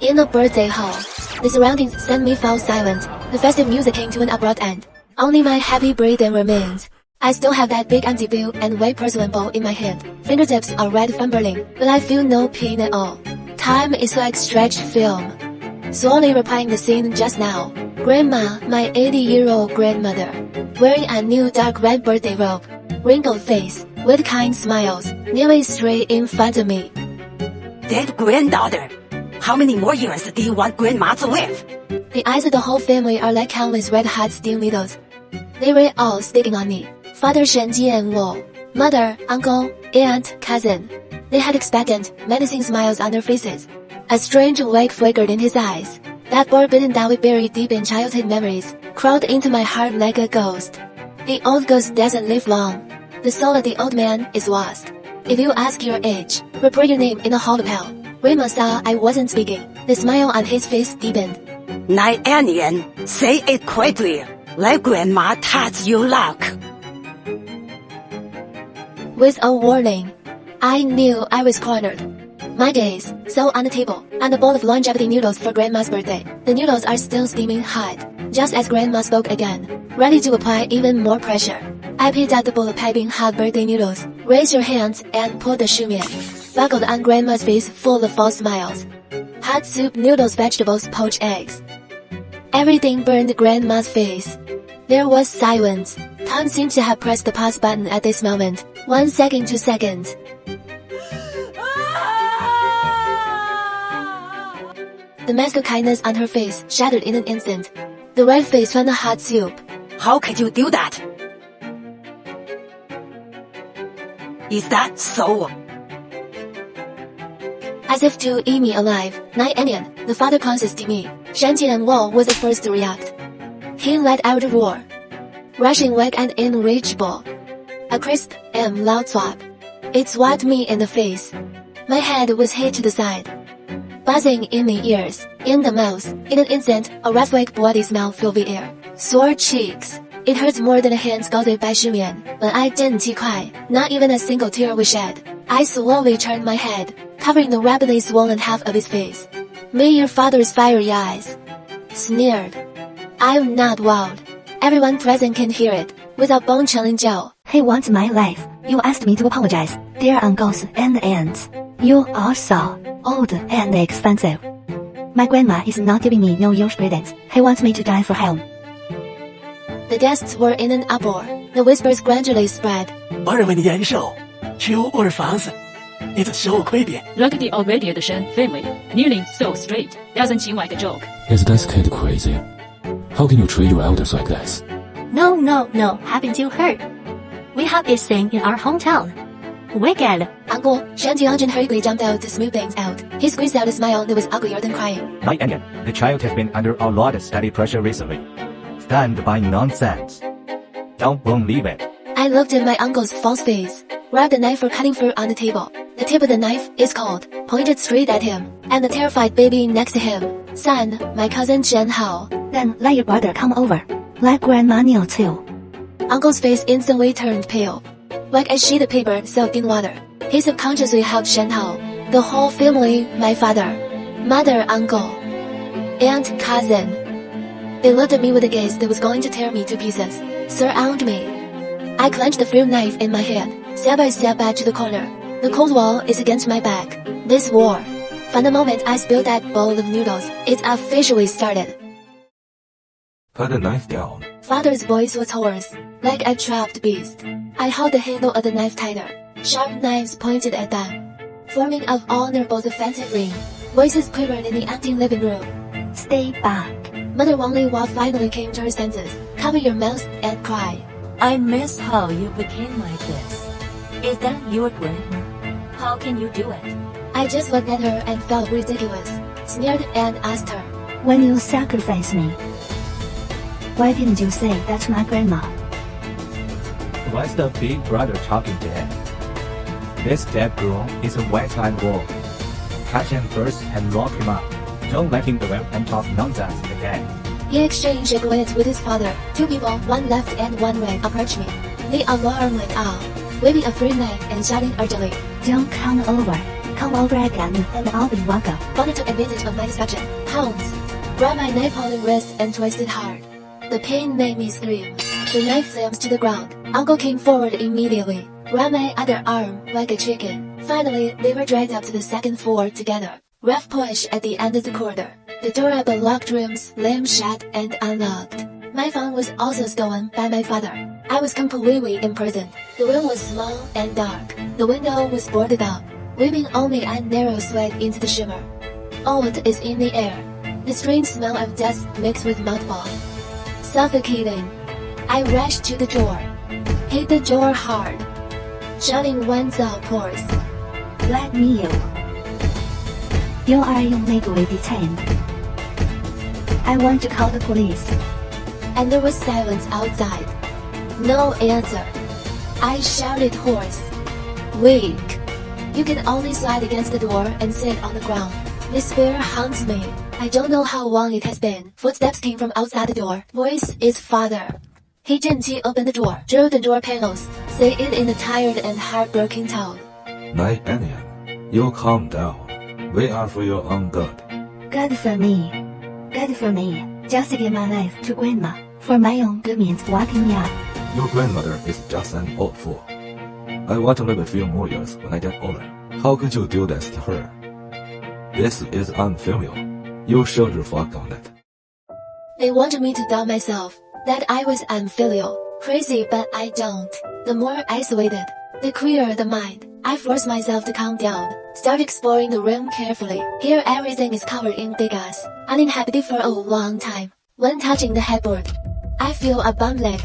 In the birthday hall, the surroundings suddenly fell silent. The festive music came to an abrupt end. Only my happy breathing remains. I still have that big empty blue and white porcelain bowl in my hand. Fingertips are red from burning, but I feel no pain at all. Time is like stretched film. Slowly replying the scene just now. Grandma, my 80-year-old grandmother, wearing a new dark red birthday robe, wrinkled face, with kind smiles, nearly straight in front of me. Dead granddaughter, how many more years do you want grandma to live? The eyes of the whole family are like countless red-hot steel needles. They were all sticking on me. Father Shen Ze and Wu, mother, uncle, aunt, cousin. They had expectant, menacing smiles on their faces. A strange light flickered in his eyes. That forbidden doubt buried deep in childhood memories crawled into my heart like a ghost. The old ghost doesn't live long. The soul of the old man is lost. If you ask your age, report your name in the hall of hell. Grandma saw I wasn't speaking. The smile on his face deepened. Nian, say it quickly. Let grandma touch your luck. With a warning, I knew I was cornered. My gaze so on the table, and the bowl of longevity noodles for Grandma's birthday. The noodles are still steaming hot, just as Grandma spoke again, ready to apply even more pressure. I picked out the bowl of piping hot birthday noodles. Raise your hands and pull the shumian. Buckled on Grandma's face full of false smiles. Hot soup, noodles, vegetables, poached eggs. Everything burned Grandma's face. There was silence. Time seemed to have pressed the pause button at this moment. 1 second, 2 seconds. The mask of kindness on her face shattered in an instant. The red face from the hot soup. How could you do that? Is that so? As if to eat me alive, Nian, the father closest to me, Shen Ze and Wu was the first to react. He let out a roar. Rushing wag and unreachable. A crisp and loud swap. It swapped me in the face. My head was hit to the side. Buzzing in the ears, in the mouth. In an instant, a red-like bloody smell filled the air. Sore cheeks. It hurts more than a hand scalded by shumian, but I didn't cry. Not even a single tear was shed. I slowly turned my head, covering the rapidly swollen half of his face. May your father's fiery eyes. Sneered. I'm not wild. Everyone present can hear it, without bone-chilling Joe. He wants my life. You asked me to apologize, dear uncles and aunts. You are so old and expensive. My grandma is not giving me New Year's presents. He wants me to die for him. The guests were in an uproar. The whispers gradually spread. 我认为你眼瘦，求我房子，你的手亏扁。 Look at the already Shen family, kneeling so straight, doesn't seem like a joke. Is this kid crazy? How can you treat your elders like this? No, haven't you heard? We have this thing in our hometown. Wicked. Uncle, Shen Ze hurriedly jumped out to smooth things out. He squeezed out a smile that was uglier than crying. Nian, the child has been under a lot of steady pressure recently. Stand by nonsense. Don't believe it. I looked at my uncle's false face, grabbed a knife for cutting fruit on the table. The tip of the knife is cold, pointed straight at him, and the terrified baby next to him. Son, my cousin Shen Hao. Then let your brother come over. Let grandma kneel too. Uncle's face instantly turned pale, like a sheet of paper soaked in water. He subconsciously helped Shen Hao. The whole family, my father, mother, uncle, aunt, cousin. They looked at me with a gaze that was going to tear me to pieces. Surround me. I clenched the fruit knife in my hand, step by step back to the corner. The cold wall is against my back. This war. From the moment I spilled that bowl of noodles, it officially started. Put the knife down. Father's voice was hoarse, like a trapped beast. I held the handle of the knife tighter. Sharp knives pointed at them, forming of honorable defensive ring. Voices quivered in the empty living room. Stay back. Mother Wang Liwa finally came to her senses. Cover your mouth and cry. I miss how you became like this. Is that your grandma? How can you do it? I just looked at her and felt ridiculous. Sneered and asked her. When you sacrifice me, why didn't you say that's my grandma? What's the big brother talking there? This dead girl is a white-eyed wolf. Catch him first and lock him up. Don't let him go and talk nonsense again. He exchanged a glance with his father. Two people, one left and one right, approached me. They alarmed went out, waving a fruit knife and shouting urgently. Don't come over. come over again and I'll be welcome. Wanted to advantage of my destruction. Pounds. Grabbed my knife on the wrist and twisted hard. The pain made me scream. The knife slams to the ground. Uncle came forward immediately. Grabbed my other arm like a chicken. Finally, they were dragged up to the second floor together. Rough push at the end of the corridor. The door of the locked room slammed shut and unlocked. My phone was also stolen by my father. I was completely imprisoned. The room was small and dark. The window was boarded up, leaving only a narrow slit into the shimmer. Old is in the air. The strange smell of dust mixed with mothballs. Suffocating. I rushed to the door. Hit the door hard. Shouting one's pores. Let me in. You are illegally detained. I want to call the police. And there was silence outside. No answer. I shouted hoarse. Weak. You can only slide against the door and sit on the ground. Despair haunts me. I don't know how long it has been. Footsteps came from outside the door. Voice is father. He gently opened the door, drew the door panels, say it in a tired and heartbroken tone. Night Onion, you calm down. We are for your own good. Good for me. Good for me. Just to give my life to grandma. For my own good means walking me up. Your grandmother is just an old fool. I want to live a few more years when I get older. How could you do this to her? This is unfilial. You should reflect on it. They wanted me to doubt myself, that I was unfilial, crazy, but I don't. The more isolated, the clearer the mind. I force myself to calm down, start exploring the room carefully. Here everything is covered in big ass, uninhabited for a long time. When touching the headboard, I feel a bum leg.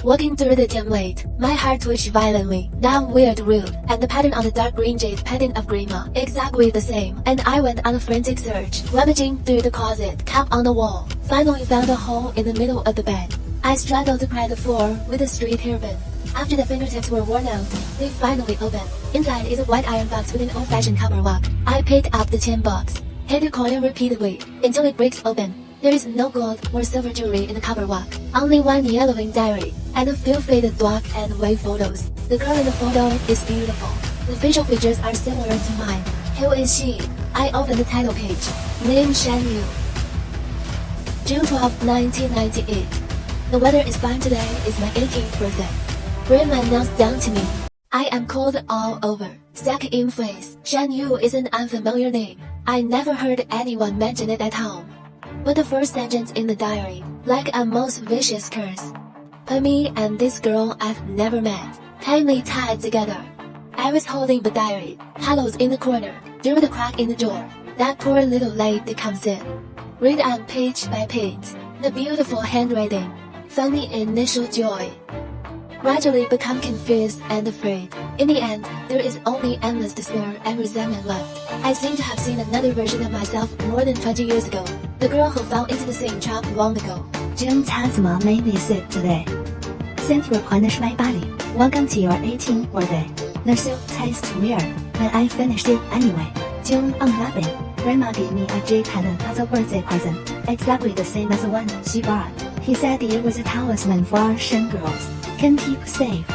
Walking through the dim light, my heart twitched violently. That weird room, and the pattern on the dark green jade pendant of grandma, exactly the same. And I went on a frantic search, rummaging through the closet, cap on the wall. Finally found a hole in the middle of the bed. I struggled to pry the floor with a straight hairpin. After the fingertips were worn out, they finally opened. Inside is a white iron box with an old-fashioned copper lock. I picked up the tin box, hit the corner repeatedly, until it breaks open. There is no gold or silver jewelry in the cover lock. Only one yellowing diary, and a few faded black and white photos. The girl in the photo is beautiful. The facial features are similar to mine. Who is she? I opened the title page. Name Shen Yu. June 12, 1998. The weather is fine today. It's my 18th birthday. Grandma knelt down to me. I am cold all over. Stuck in place. Shen Yu is an unfamiliar name. I never heard anyone mention it at home. But the first sentence in the diary, like a most vicious curse. But me and this girl I've never met, tightly tied together. I was holding the diary, hollows in the corner, through the crack in the door. That poor little lady comes in. Read on page by page, the beautiful handwriting, funny initial joy. Gradually become confused and afraid. In the end, there is only endless despair and resentment left. I seem to have seen another version of myself more than 20 years ago. The girl who fell into the same trap long ago. 真他怎么没你 sick today? Since we're punished my body, welcome to your 18th birthday. The soup tastes weird, but I finished it anyway. June unwrapping. Grandma gave me a jade pendant as a birthday present, exactly the same as the one she bought. He said it was a talisman for our Shen girls. Can keep safe.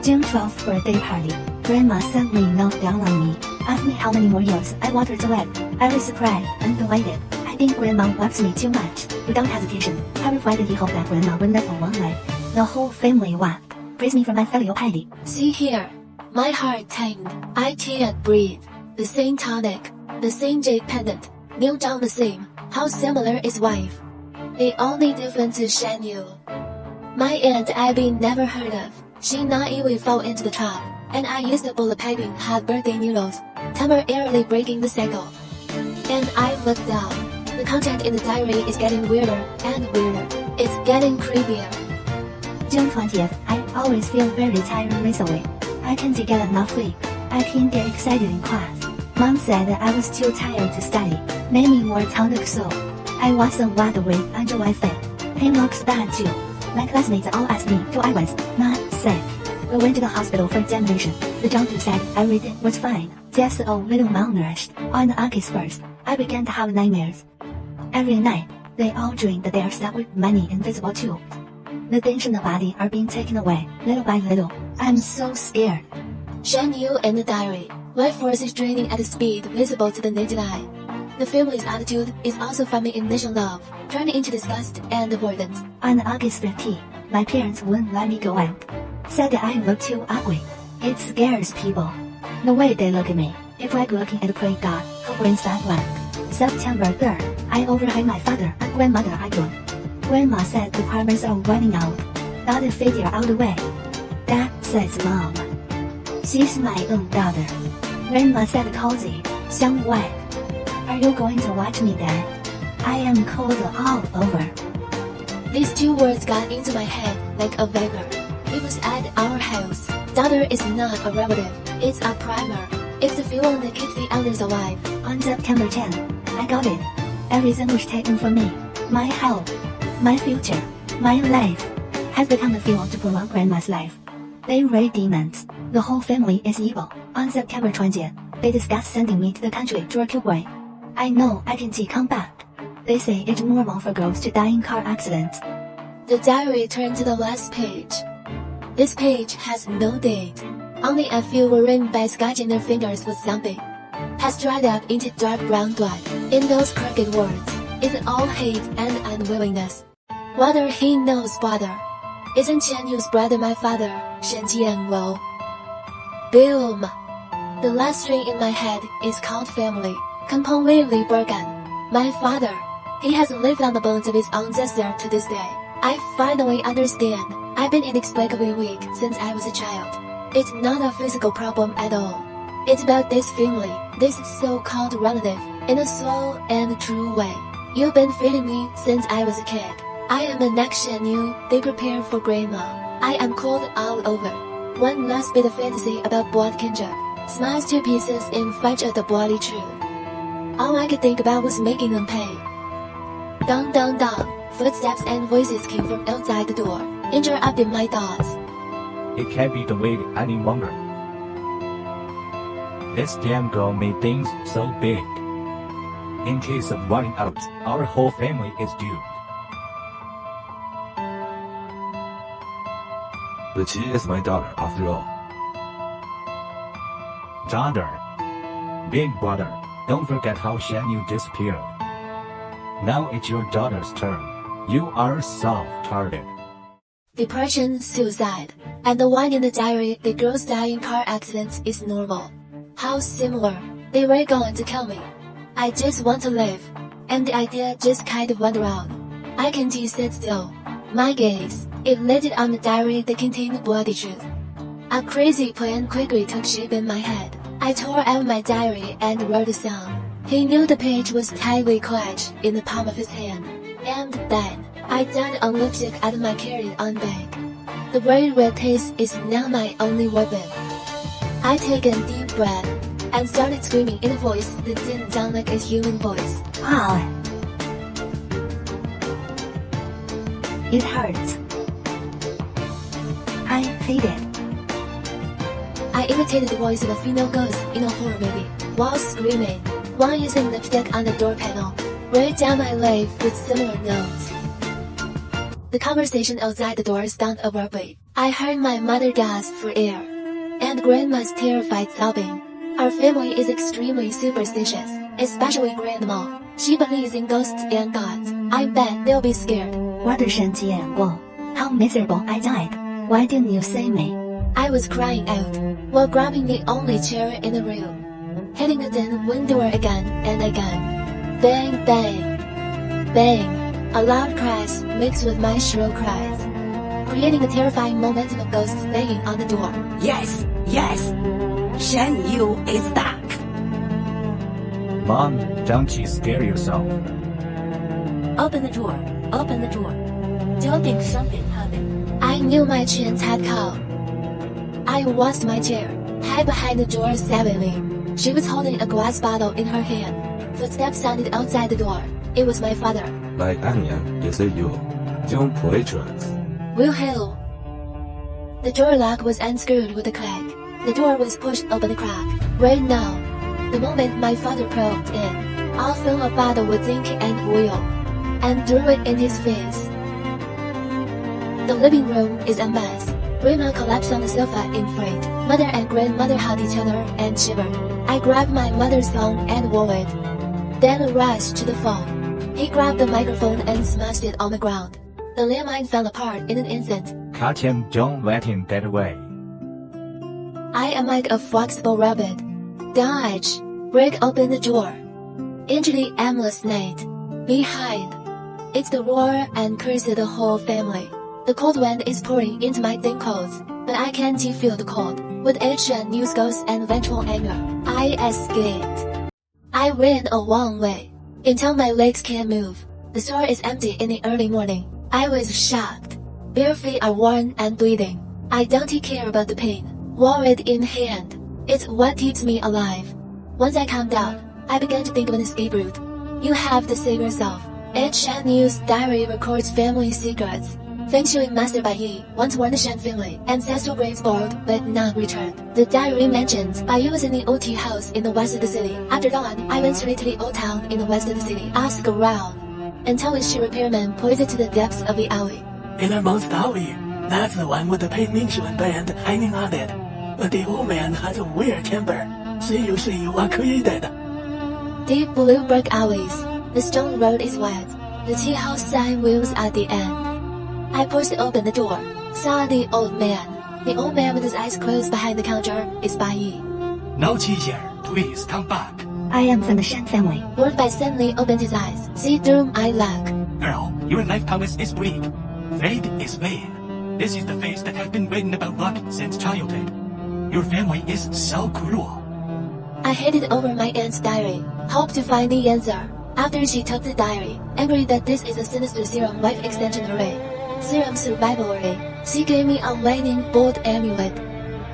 June 12th birthday party. Grandma suddenly knelt down on me, asked me how many more years I wanted to live. I was surprised and delighted. I think Grandma loves me too much. Without hesitation, I reflected he hoped that Grandma would live a long life. The whole family laughed, praised me for my filial piety. See here. My heart tamed. I can't breathe. The same tonic. The same jade pendant. Kneel down the same. How similar is wife. The only difference is Shen Yu. My Aunt Abby never heard of. She naively fell into the trap, and I used a bullet piping hot birthday noodles, temporarily breaking the cycle. And I looked down. The content in the diary is getting weirder and weirder. It's getting creepier. June 20th. I always feel very tired recently. I can't get enough sleep. I can't get excited in class. Mom said that I was too tired to study. Made me more tonic so. I wasn't wide awake until I fell. Pain looks bad too. My classmates all asked me if I was not sick. We went to the hospital for examination. The doctor said everything was fine, just a little malnourished. On August 1st, I began to have nightmares. Every night, they all dream that they are stuck with many invisible tubes. The things in the body are being taken away, little by little. I'm so scared. Shen Yu in the diary. Life force is draining at a speed visible to the naked eye. The family's attitude is also from the initial love, turning into disgust and avoidance. On August 15, my parents wouldn't let me go out. Said that I look too ugly. It scares people. The way they look at me. It's like looking at a prey dog who brings bad luck. September 3rd, I overheard my father and grandmother arguing. Grandma said the farmers are running out. Got a figure out the way. Dad says Mom. She's my own daughter. Grandma said cozy, Xiang Wei. Are you going to watch me, Dad? I am cold all over. These two words got into my head like a vapor. It was at our house. Daughter is not a relative, it's a primer. It's the fuel that keeps the elders alive. On September 10, I got it. Everything was taken from me. My health, my future, my life has become the fuel to prolong Grandma's life. They raid demons. The whole family is evil. On September 20th, they discussed sending me to the country to work away. I know I can see come back. They say it's normal for girls to die in car accidents. The diary turned to the last page. This page has no date. Only a few were written by scratching their fingers with something. Has dried up into dark brown blood. In those crooked words, is all hate and unwillingness. Whether he knows brother. Isn't Chen Yu's brother my father, Shen Ze? Boom! The last string in my head is called family, completely broken. My father. He has lived on the bones of his ancestor to this day. I finally understand. I've been inexplicably weak since I was a child. It's not a physical problem at all. It's about this family, this so-called relative, in a slow and true way. You've been feeding me since I was a kid. I am an action you, they prepare for grandma. I am cold all over. One last bit of fantasy about blood kinship. Smashed to pieces in fudge of the bloody truth. All I could think about was making them pay. Dong dong dong. Footsteps and voices came from outside the door, interrupting my thoughts. It can't be the way any longer. This damn girl made things so big. In case of running out, our whole family is doomed. But she is my daughter after all. Daughter. Big brother, don't forget how Shen Yu disappeared. Now it's your daughter's turn. You are a soft target. Depression, suicide, and the one in the diary the girls die in car accidents is normal. How similar. They were going to kill me. I just want to live. And the idea just kind of went around. I can't sit still. My gaze, it lit on the diary that contained the bloody truth. A crazy plan quickly took shape in my head. I tore out my diary and wrote a song. He knew the page was tightly clutched in the palm of his hand. And then, I dumped on lipstick out of my carry-on bag. The very red taste is now my only weapon. I take a deep breath and started screaming in a voice that didn't sound like a human voice. Wow. It hurts. I hate it. I imitated the voice of a female ghost in a horror movie, while screaming, while using lipstick on the door panel, right down my life with similar notes. The conversation outside the door stopped abruptly. I heard my mother gasp for air, and grandma's terrified sobbing. Our family is extremely superstitious, especially grandma. She believes in ghosts and gods. I bet they'll be scared. What a Shen Ze, whoa. How miserable I died. Why didn't you save me? I was crying out, while grabbing the only chair in the room, hitting the den window again and again. Bang, bang, bang. A loud crash mixed with my shrill cries, creating a terrifying momentum of ghosts banging on the door. Yes, yes. Shen Yu is back. Mom, don't you scare yourself. Open the door. Open the door. Don't think something happened. I knew my chance had come. I watched my chair, hide behind the door savagely. She was holding a glass bottle in her hand. Footsteps sounded outside the door. It was my father. Like Anian, you say you. Don't play tricks. Will Hill. The door lock was unscrewed with a click. The door was pushed open a crack. Right now, the moment my father probed in, I'll fill a bottle with zinc and oil, and threw it in his face. The living room is a mess. Grandma collapsed on the sofa in fright. Mother and grandmother hugged each other and shivered. I grabbed my mother's phone and wore it. Then rushed to the phone. He grabbed the microphone and smashed it on the ground. The landline fell apart in an instant. Catch him, don't let him get away. I am like a flexible rabbit. Dodge. Break open the door. Into the aimless night. Behind. It's the roar and curse of the whole family. The cold wind is pouring into my thin clothes, but I can't feel the cold. With each news goes and vengeful anger, I escaped. I ran a long way, until my legs can't move. The store is empty in the early morning. I was shocked. Bare feet are worn and bleeding. I don't care about the pain. Wallet in hand. It's what keeps me alive. Once I calmed down, I began to think of an escape route. You have to save yourself. Each Shen Yu's diary records family secrets. Feng Shui Master Bai Yi once warned the Shen family, ancestral graves borrowed but not returned. The diary mentions Bai Yi was in the old tea house in the west of the city. After dawn, I went straight to the old town in the west of the city. Asked around, until a shoe repairman pointed to the depths of the alley. Innermost alley. That's the one with the Pei Mingxuan band hanging on it. But the old man has a weird temper. See you are created. Deep blue brick alleys. The stone road is wet. The tea house sign wheels at the end. I pushed open the door, saw the old man. The old man with his eyes closed behind the counter is Bai Yi. No teacher, please come back. I am from the Shen family. Lord Bai suddenly opened his eyes. See through my luck. Girl, your life promise is bleak. Fate is vain. This is the face that has been written about luck since childhood. Your family is so cruel. I handed over my aunt's diary, hoped to find the answer. After she took the diary, angry that this is a sinister serum life extension array. Serum survival array. She gave me a lightning bolt amulet.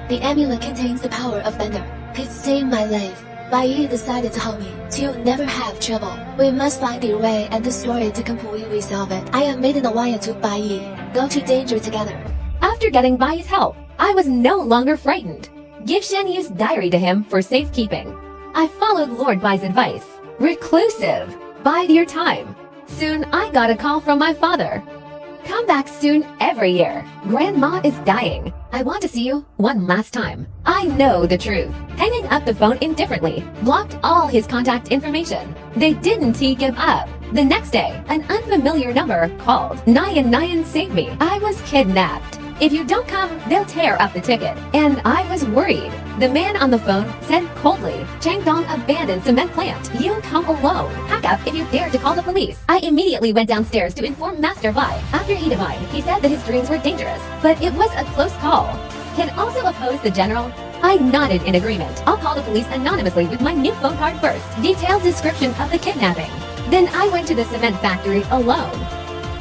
The amulet contains the power of thunder. Could save my life. Bai Yi decided to help me, to never have trouble. We must find the array and destroy it to completely solve it. I have made an alliance with Bai Yi. Go to danger together. After getting Bai Yi's help, I was no longer frightened. Give Shen Yu's diary to him for safekeeping. I followed Lord Bai's advice. Reclusive. Bide your time. Soon I got a call from my father. Come back soon every year. Grandma is dying. I want to see you one last time. I know the truth. Hanging up the phone indifferently, blocked all his contact information. They didn't give up. The next day, an unfamiliar number called. Nyan saved me. I was kidnapped. If you don't come, they'll tear up the ticket. And I was worried. The man on the phone said coldly, Changdong abandoned cement plant. You come alone. Pack up if you dare to call the police. I immediately went downstairs to inform Master Bai. After he divined, he said that his dreams were dangerous. But it was a close call. Can also oppose the general? I nodded in agreement. I'll call the police anonymously with my new phone card first. Detailed description of the kidnapping. Then I went to the cement factory alone.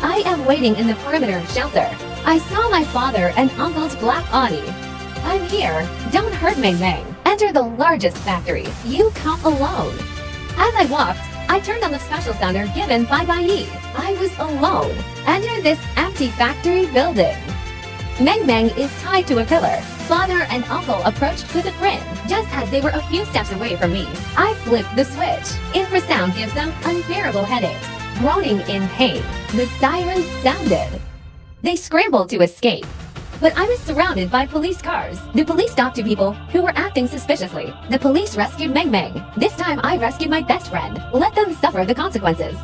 I am waiting in the perimeter shelter. I saw my father and uncle's black Audi. I'm here. Don't hurt Meng Meng. Enter the largest factory. You come alone. As I walked, I turned on the special sounder given by Bai Yi. I was alone. Enter this empty factory building. Meng Meng is tied to a pillar. Father and uncle approached with a grin, just as they were a few steps away from me. I flipped the switch. Infrasound gives them unbearable headaches. Groaning in pain, the sirens sounded. They scrambled to escape. But I was surrounded by police cars. The police stopped two people who were acting suspiciously. The police rescued Meng Meng. This time I rescued my best friend. Let them suffer the consequences.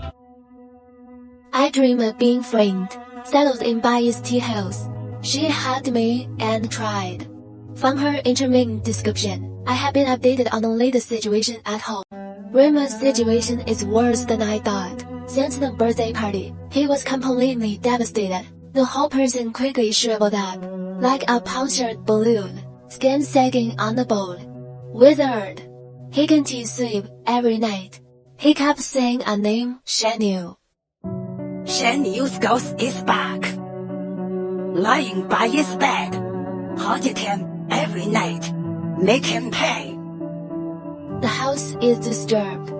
I dream of being framed, settled in Bai Yi's tea house. She hugged me and tried. From her intermittent description, I have been updated on the latest situation at home. Rima's situation is worse than I thought. Since the birthday party, he was completely devastated. The whole person quickly shriveled up, like a punctured balloon, skin sagging on the bone. Withered. He continued sleep every night. He kept saying a name, Shen Yu. Shen Yu's ghost is back. Lying by his bed. Haunted him every night. Make him pay. The house is disturbed.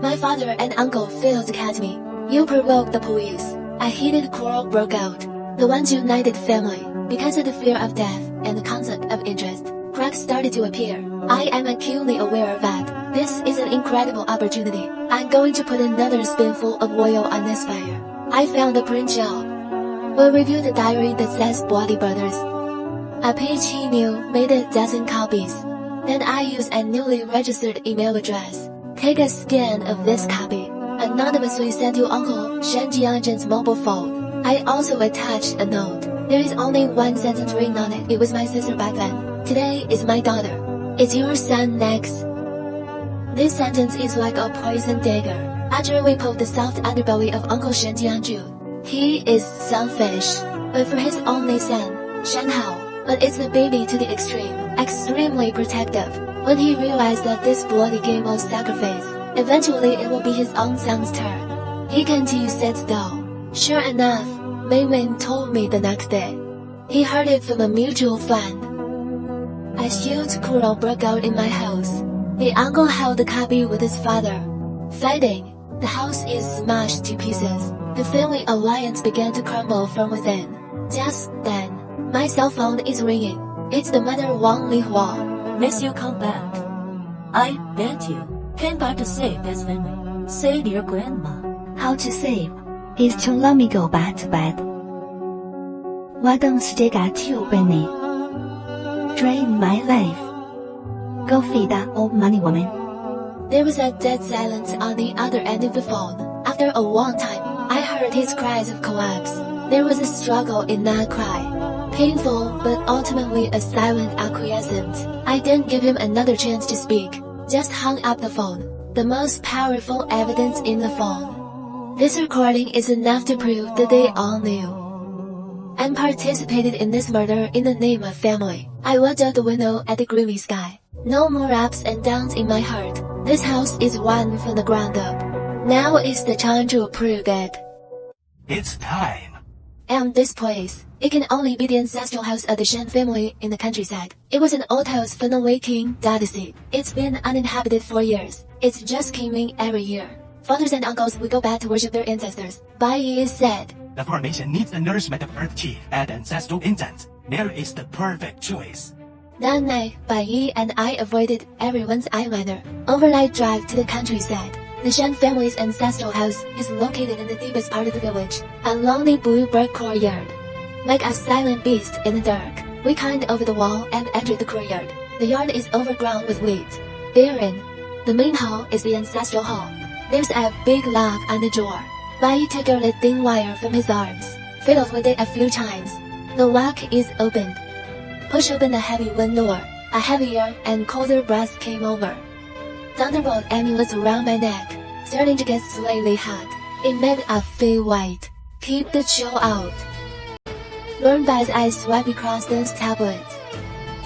My father and uncle failed to catch me. You provoked the police. A heated quarrel broke out. The once united family, because of the fear of death and the conflict of interest, cracks started to appear. I am acutely aware that this is an incredible opportunity. I'm going to put another spoonful of oil on this fire. I found the print shell. We'll review the diary that says Bloody Brothers. A page he knew made a dozen copies. Then I used a newly registered email address. Take a scan of this copy. Anonymously sent to Uncle Shen Ze's mobile phone. I also attached a note. There is only one sentence written on it. It was my sister back then. Today is my daughter. Is your son next? This sentence is like a poison dagger. After we poke the soft underbelly of Uncle Shen Ze, he is selfish, but for his only son, Shen Hao. But it's the baby to the extreme, extremely protective. When he realized that this bloody game of sacrifice, eventually it will be his own son's turn, he can't sit still. Sure enough, Mei Wen told me the next day. He heard it from a mutual friend. A huge quarrel broke out in my house. The uncle held the copy with his father. Fighting, the house is smashed to pieces. The family alliance began to crumble from within. Just then, my cell phone is ringing. It's the mother Wang Lihua. Miss you come back. I bet you came back to save this family. Save your grandma. How to save is to let me go back to bed. Why don't you get you, Benny? Drain my life. Go feed that old money woman. There was a dead silence on the other end of the phone. After a long time, I heard his cries of collapse. There was a struggle in that cry. Painful, but ultimately a silent acquiescence. I didn't give him another chance to speak. Just hung up the phone. The most powerful evidence in the phone. This recording is enough to prove that they all knew and participated in this murder in the name of family. I looked out the window at the gloomy sky. No more ups and downs in my heart. This house is won from the ground up. Now is the time to prove it. It's time. And this place, it can only be the ancestral house of the Shen family in the countryside. It was an old house from the late King destitute. It's been uninhabited for years. It's just cleaning every year. Fathers and uncles would go back to worship their ancestors. Bai Yi said, The formation needs the nourishment of earth qi and ancestral incense. There is the perfect choice. That night, Bai Yi and I avoided everyone's eyeliner. Overnight drive to the countryside. The Shen family's ancestral house is located in the deepest part of the village, a lonely blue brick courtyard. Like a silent beast in the dark, we climbed over the wall and entered the courtyard. The yard is overgrown with weeds. Therein, the main hall is the ancestral hall. There's a big lock on the door. Bai Yi took out a thin wire from his arms, fiddled with it a few times. The lock is opened. Push open the heavy wind door. A heavier and colder breath came over. Thunderbolt amulets around my neck, starting to get slightly hot. It made a fade white. Keep the chill out. Lord Bai's eyes swept across those tablets.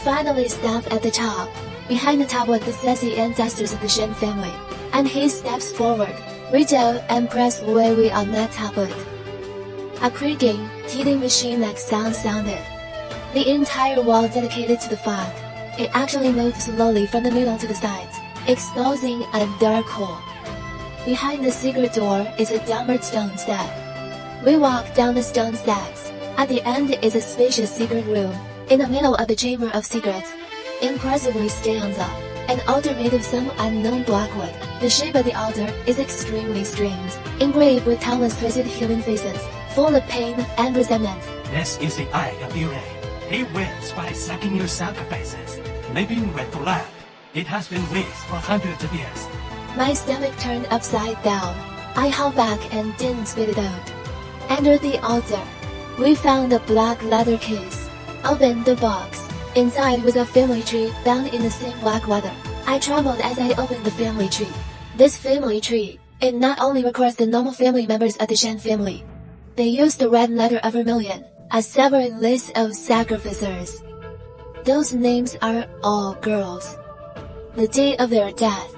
Finally stopped at the top. Behind the tablet, the sassy ancestors of the Shen family. And he steps forward, reach out and press lightly on that tablet. A creaking, teething machine-like sound sounded. The entire wall dedicated to the fog. It actually moved slowly from the middle to the sides, exposing a dark hole. Behind the secret door is a downward stone step. We walk down the stone steps. At the end is a spacious secret room. In the middle of the chamber of secrets, impressively stands an altar made of some unknown blackwood. The shape of the altar is extremely strange, engraved with countless twisted human faces, full of pain and resentment. This is the eye of Liu. He wins by sucking your sacrifices, living with blood. It has been raised for hundreds of years. My stomach turned upside down. I held back and didn't spit it out. Under the altar, we found a black leather case. Opened the box. Inside was a family tree bound in the same black leather. I trembled as I opened the family tree. This family tree, it not only records the normal family members of the Shen family. They used the red letter of vermilion, a separate list of sacrificers. Those names are all girls. The date of their death,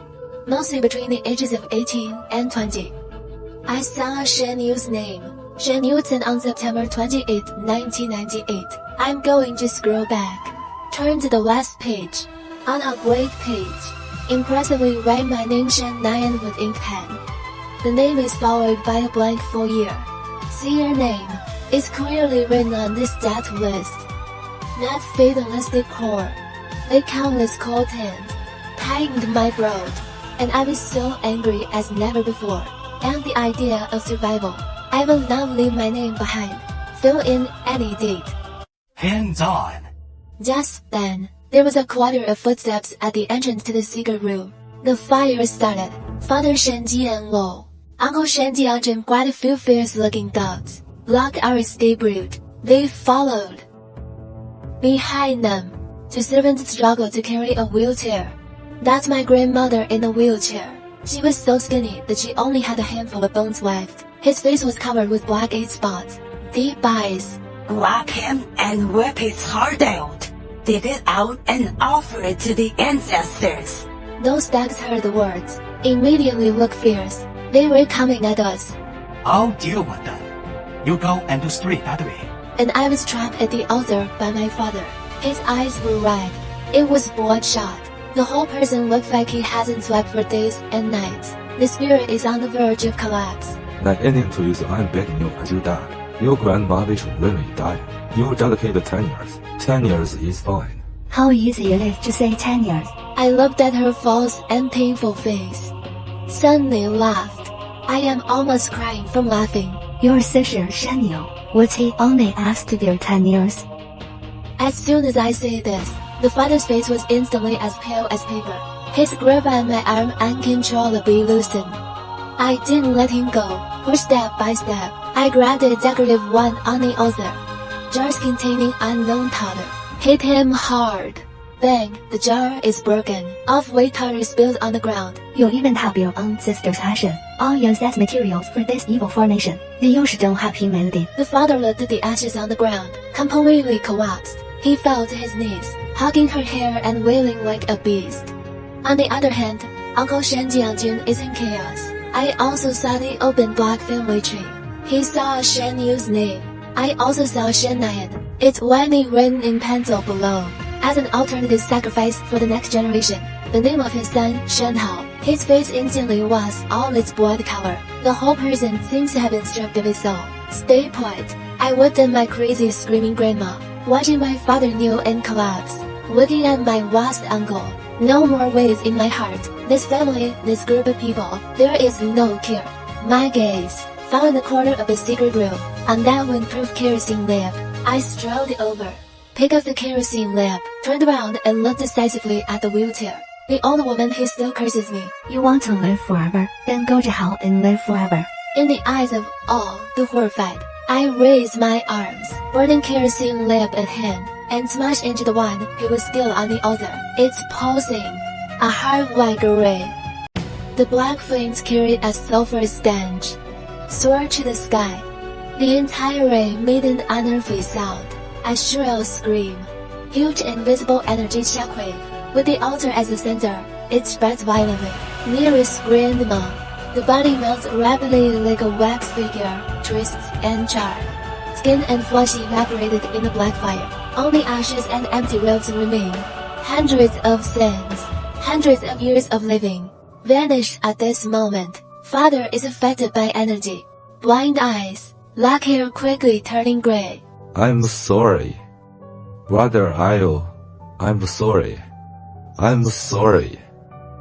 mostly between the ages of 18 and 20. I saw Shen Yu's name. Shen Yu on September 28, 1998. I'm going to scroll back. Turn to the last page. On a blank page, impressively write my name Shen Nian with ink pen. The name is followed by a blank full year. See your name is clearly written on this death list. That fatalistic core, a countless cold hands, tightened my throat, and I was so angry as never before. And the idea of survival. I will not leave my name behind. Fill in any date. Hands on. Just then, there was a clatter of footsteps at the entrance to the secret room. The fire started. Father Shen Ze and Wo, Uncle Shen Ze and quite a few fierce-looking dogs, blocked our escape route. They followed. Behind them, two servants struggled to carry a wheelchair. That's my grandmother in a wheelchair. She was so skinny that she only had a handful of bones left. His face was covered with black age spots, deep eyes. Grab him and whip his heart out. Dig it out and offer it to the ancestors. Those dogs heard the words, immediately looked fierce. They were coming at us, I'll deal with them. You go and do street that way. and I was trapped at the altar by my father. His eyes were red. It was bloodshot. The whole person looked like he hasn't slept for days and nights. The spirit is on the verge of collapse. Like anything to use, I'm begging you as you die. Your grandmother should really die. You dedicate 10 years. 10 years is fine. How easy it is to say 10 years. I looked at her false and painful face. Suddenly laughed. I am almost crying from laughing. Your sister Shen Yu, was he only asked to do 10 years? As soon as I say this, the father's face was instantly as pale as paper. His grip on my arm uncontrollably loosened. I didn't let him go, for step by step, I grabbed the decorative one on the other. Jars containing unknown powder. Hit him hard. Bang, the jar is broken. Off-white powder spilled on the ground. You even have your own sister's passion. All used as materials for this evil formation. 你又是真花瓶melody. The father looked at the ashes on the ground, completely collapsed. He fell to his knees, hugging her hair and wailing like a beast. On the other hand, Uncle Shen Jiangjun is in chaos. I also saw the open black family tree. He saw Shen Yu's name. I also saw Shen Nayan. It's widely written in pencil below. As an alternative sacrifice for the next generation, the name of his son, Shen Hao. His face instantly was all its blood color. The whole person seems to have been stripped of his soul. Stay put. I looked at my crazy screaming grandma, watching my father kneel and collapse, looking at my lost uncle. No more ways in my heart. This family, this group of people, there is no cure. My gaze fell in the corner of the secret room, on that windproof kerosene lamp. I strode over, picked up the kerosene lamp, turned around and looked decisively at the wheelchair. The old woman who still curses me. You want to live forever, then go to hell and live forever. In the eyes of all the horrified, I raised my arms, burning kerosene lamp at hand, and smashed into the one who was still on the altar. It's pulsing, a heart like a ray. The black flames carried a sulphurous stench, soared to the sky. The entire ray made an unearthly sound, a shrill scream. Huge invisible energy shockwave. With the altar as the center, it spreads violently. Nearest grandma, the body melts rapidly like a wax figure, twists and charred. Skin and flesh evaporated in the black fire. Only ashes and empty robes remain. Hundreds of sins, hundreds of years of living, vanished at this moment. Father is affected by energy. Blind eyes, black hair quickly turning gray. I'm sorry. Brother Io, I'm sorry. I'm sorry.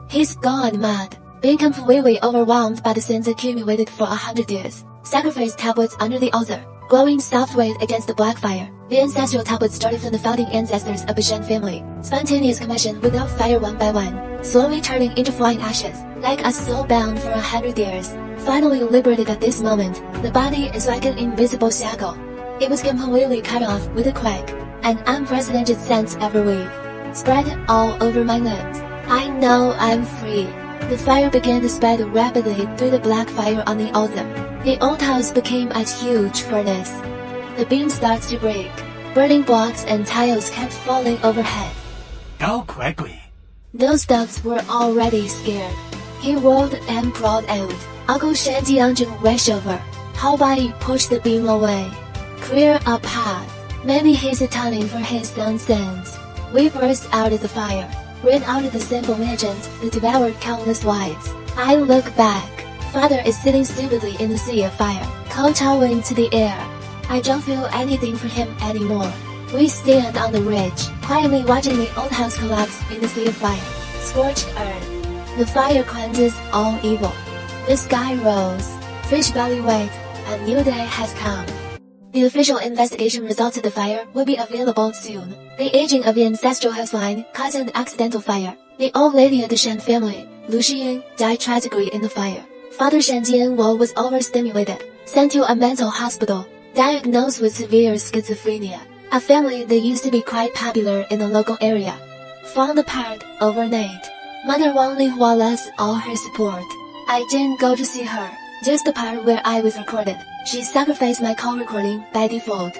He's gone mad, being completely overwhelmed by the sins accumulated for 100 years. Sacrifice tablets under the altar, glowing soft weight against the black fire. The ancestral tablets started from the founding ancestors of the Shen family. Spontaneous combustion without fire one by one, slowly turning into flying ashes, like a soul bound for 100 years. Finally liberated at this moment, the body is like an invisible shackle. It was completely cut off with a crack. An unprecedented sense of relief spread all over my limbs. I know I'm free. The fire began to spread rapidly through the black fire on the altar. The old house became a huge furnace. The beam starts to break. Burning blocks and tiles kept falling overhead. Go quickly. Those dogs were already scared. He rolled and crawled out. Uncle Shen Jiangjun rushed over. How about he pushed the beam away? Clear a path. Maybe he's atoning for his son's sins. We burst out of the fire, ran out of the simple legends that devoured countless lives. I look back. Father is sitting stupidly in the sea of fire, kowtowing to the air. I don't feel anything for him anymore. We stand on the ridge, quietly watching the old house collapse in the sea of fire. Scorched earth. The fire cleanses all evil. The sky rose. Fish belly wait. A new day has come. The official investigation results of the fire will be available soon. The aging of the ancestral house caused an accidental fire. The old lady of the Shen family, Liu Fang, died tragically in the fire. Father Shen Ze was overstimulated, sent to a mental hospital, diagnosed with severe schizophrenia. A family that used to be quite popular in the local area falling apart overnight. Mother Wang Li lost all her support. I didn't go to see her, just the part where I was recorded. She sacrificed my call recording by default.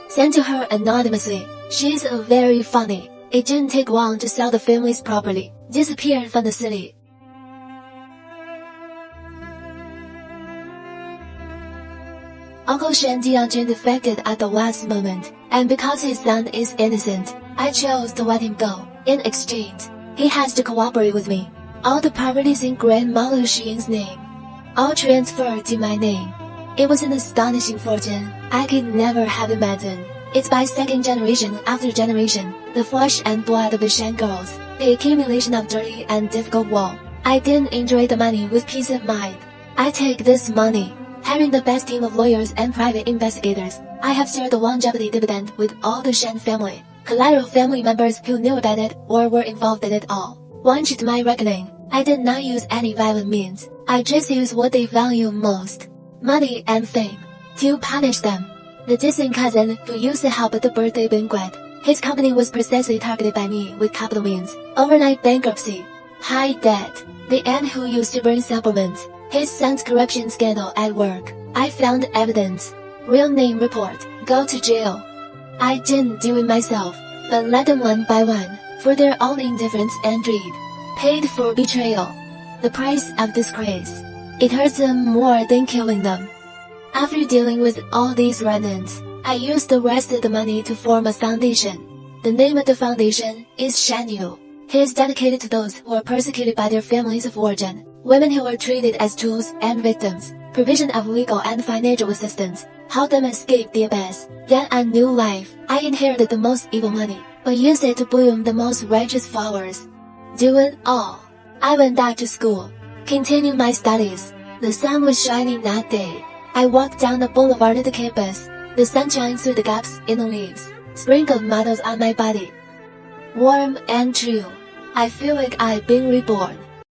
Sent to her anonymously. She's very funny. It didn't take long to sell the family's property. Disappeared from the city. Uncle Shen Jiangjun defected at the last moment, and because his son is innocent, I chose to let him go. In exchange, he has to cooperate with me. All the properties in Grandma Liu Xing's name, all transferred to my name. It was an astonishing fortune I could never have imagined. It's by second generation after generation, the flesh and blood of the Shen girls, the accumulation of dirty and difficult wool. I didn't enjoy the money with peace of mind. I take this money, having the best team of lawyers and private investigators. I have shared the longevity dividend with all the Shen family, collateral family members who knew about it or were involved in it all. Once to my reckoning, I did not use any violent means. I just used what they value most, money and fame, to punish them. The distant cousin who used to help at the birthday banquet, his company was precisely targeted by me with capital means. Overnight bankruptcy, high debt. The aunt who used to burn supplements, his son's corruption scandal at work. I found evidence. Real name report. Go to jail. I didn't do it myself, but let them one by one, for their own indifference and greed. Paid for betrayal. The price of disgrace. It hurts them more than killing them. After dealing with all these remnants, I used the rest of the money to form a foundation. The name of the foundation is Shen Yu. He is dedicated to those who are persecuted by their families of origin, women who are treated as tools and victims, provision of legal and financial assistance, help them escape the abyss, get a new life. I inherited the most evil money, but used it to bloom the most righteous flowers. Do it all. I went back to school, continued my studies. The sun was shining that day. I walked down the boulevard of the campus. The sun shines through the gaps in the leaves, sprinkled models on my body. Warm and true. I feel like I've been reborn.